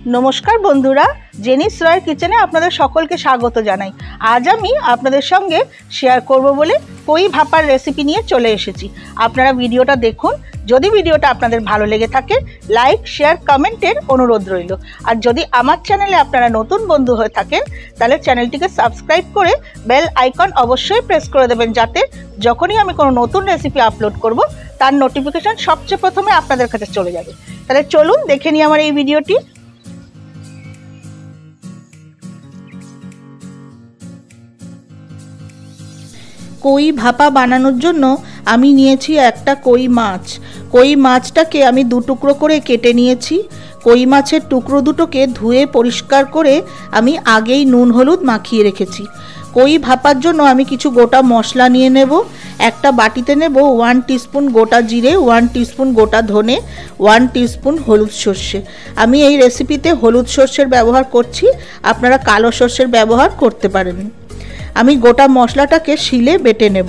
नमस्कार बंधुरा जेनिस रॉयर किचेने आपनादेर सकलके स्वागत जानाई। आज आमी आपनादेर संगे शेयर करब बोले कोई भापार रेसिपि निये चले एसेछि। आपनारा भिडियोटा देखुन। यदि भिडियोटा आपनादेर भालो लेगे थाके लाइक शेयर कमेंटेर अनुरोध रइलो। और यदि आमार चैनेले आपनारा नतून बंधु हये थाकेन ताहले चैनेलटिके साबस्क्राइब करे बेल आइकन अवश्यई प्रेस करे देबेन जाते जखोनी आमी कोनो नतून रेसिपि आपलोड करब तार नोटिफिकेशन सबचेये प्रथमे आपनादेर काछे चले जाबे। ताहले चलुन देखे निই आमार एई भिडियोटी। कोई भापा बानानोर जोन्नो आमी निয়েছি একটা কই মাছ। কই মাছটাকে আমি দু টুকরো করে কেটে নিয়েছি। কই মাছের টুকরো দুটোকে ধুয়ে পরিষ্কার করে আমি আগেই নুন হলুদ মাখিয়ে রেখেছি। কই ভাপার জন্য আমি কিছু গোটা মশলা নিয়ে নেব। একটা বাটিতে নেব 1 টিস্পুন গোটা জিরে, 1 টিস্পুন গোটা ধনে, 1 টিস্পুন হলুদ সর্ষে। আমি এই রেসিপিতে হলুদ সর্ষের ব্যবহার করছি, আপনারা কালো সর্ষের ব্যবহার করতে পারেন। আমি গোটা মশলাটাকে শিলে বেটে নেব।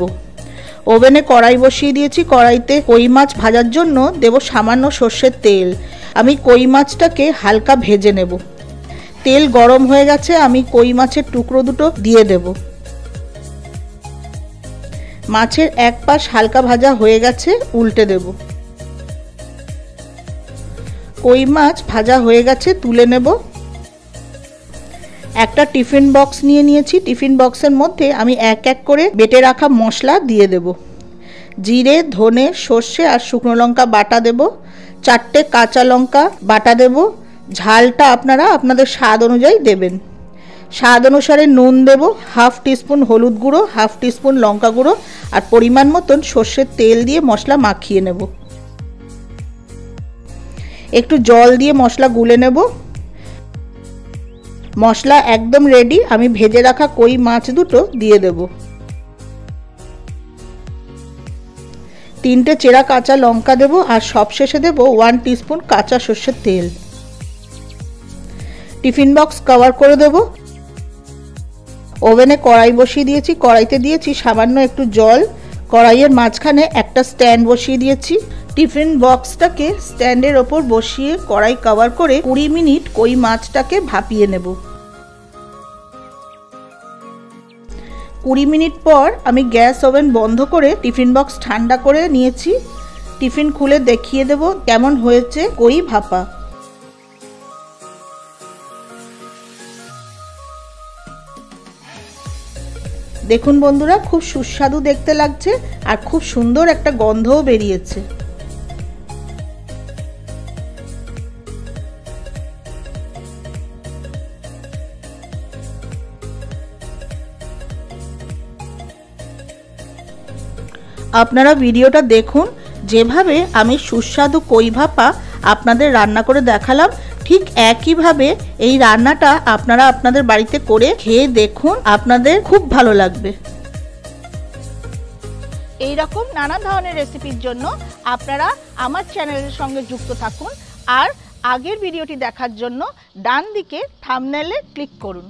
ওভেনে কড়াই বসিয়ে দিয়েছি। কড়াইতে কই মাছ ভাজার জন্য দেব সামান্য সর্ষের তেল। আমি কই মাছটাকে হালকা ভেজে নেব। তেল গরম হয়ে গেছে, আমি কই মাছের টুকরো দুটো দিয়ে দেব। মাছের এক পাশ হালকা ভাজা হয়ে গেছে, উল্টে দেব। কই মাছ ভাজা হয়ে গেছে, তুলে নেব। একটা টিফিন বক্স নিয়ে নিয়েছি। টিফিন বক্সের মধ্যে আমি এক এক করে বেটে রাখা মশলা দিয়ে দেব। জিরে, ধনে, সর্ষে আর শুকনো লঙ্কা বাটা দেব। 4টে কাঁচা লঙ্কা বাটা দেব। ঝালটা আপনারা আপনাদের স্বাদ অনুযায়ী দেবেন। স্বাদ অনুসারে নুন দেব। হাফ টিস্পুন হলুদ গুঁড়ো, হাফ টিস্পুন লঙ্কা গুঁড়ো আর পরিমাণ মতন সর্ষের তেল দিয়ে মশলা মাখিয়ে নেব। একটু জল দিয়ে মশলা গুলে নেব। মশলা একদম রেডি। আমি ভেজে রাখা কই মাছ দুটো দিয়ে দেব। 3টে চেরা কাঁচা লঙ্কা দেব আর সবশেষে দেব 1 টিস্পুন কাঁচা সর্ষের তেল। টিফিন বক্স কভার করে দেব। ওভেনে কড়াই বসিয়ে দিয়েছি। কড়াইতে দিয়েছি সামান্য একটু জল। কড়াইয়ের মাঝখানে একটা স্ট্যান্ড বসিয়ে দিয়েছি। টিফিন বক্সটাকে স্ট্যান্ডের ওপর বসিয়ে কড়াই কভার করে 20 মিনিট কই মাছটাকে ভাপিয়ে নেব। 20 মিনিট পর আমি গ্যাস ওভেন বন্ধ করে টিফিন বক্স ঠান্ডা করে নিয়েছি। টিফিন খুলে দেখিয়ে দেব কেমন হয়েছে কই ভাপা। দেখুন বন্ধুরা, খুব সুস্বাদু দেখতে লাগছে আর খুব সুন্দর একটা গন্ধও বেরিয়েছে। আপনারা ভিডিওটা দেখুন। যেভাবে আমি সুস্বাদু কই ভাপা আপনাদের রান্না করে দেখালাম, ঠিক একইভাবে এই রান্নাটা আপনারা আপনাদের বাড়িতে করে খেয়ে দেখুন, আপনাদের খুব ভালো লাগবে। এই রকম নানা ধরনের রেসিপির জন্য আপনারা আমার চ্যানেলের সঙ্গে যুক্ত থাকুন আর আগের ভিডিওটি দেখার জন্য ডান দিকে থাম্বনেইলে ক্লিক করুন।